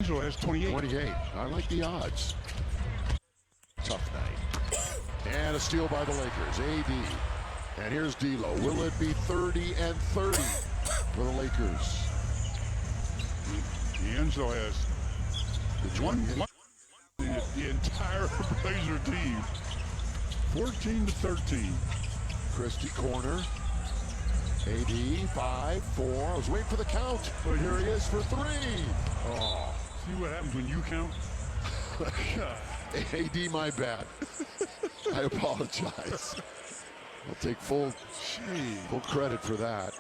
D'Angelo has 28. 28. I like the odds. Tough night. And a steal by the Lakers. AD. And here's D'Lo. Will it be 30 and 30 for the Lakers? D'Angelo has the entire Blazer team. 14 to 13. Christie corner. AD, 5, 4. I was waiting for the count, but here he is for 3. Oh. See what happens when you count? AD, my bad. I apologize. I'll take full credit for that.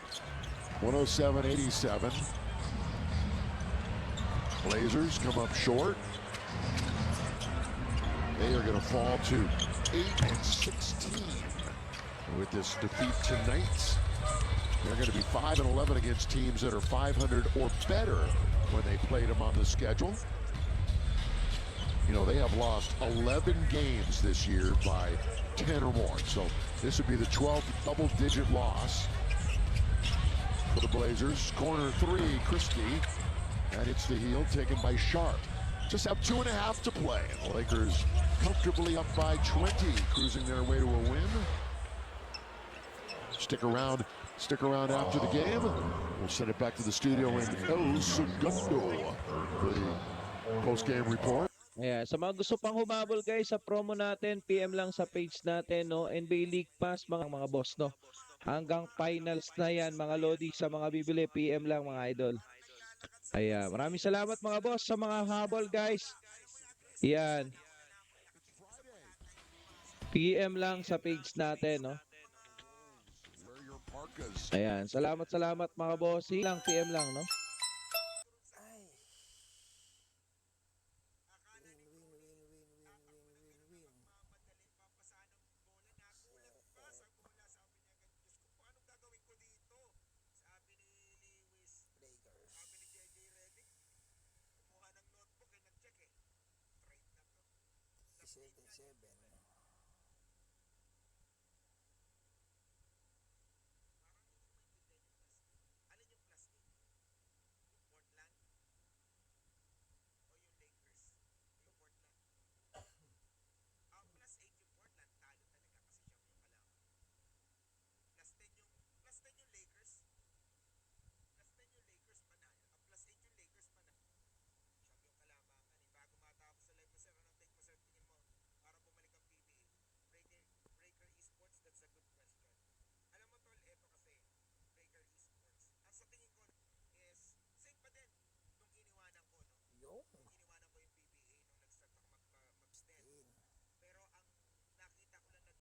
107-87. Blazers come up short. They are going to fall to 8-16 with this defeat tonight. They're going to be 5-11 against teams that are 500 or better when they played them on the schedule. You know, they have lost 11 games this year by 10 or more. So this would be the 12th double-digit loss for the Blazers. Corner 3, Christie. And it's the heel taken by Sharp. Just have 2.5 to play. And the Lakers comfortably up by 20, cruising their way to a win. Stick around after the game. We'll send it back to the studio in El Segundo for the post-game report. Yeah, sa mga gusto pang humabol guys sa promo natin, PM lang sa page natin, no? NBA League Pass mga boss, no? Hanggang finals na yan mga lodi, sa mga bibili PM lang mga idol. Ayan, maraming salamat mga boss sa mga habol guys. Yan. PM lang sa page natin, no? Ayan, salamat mga boss. Lang PM lang, no? Seven.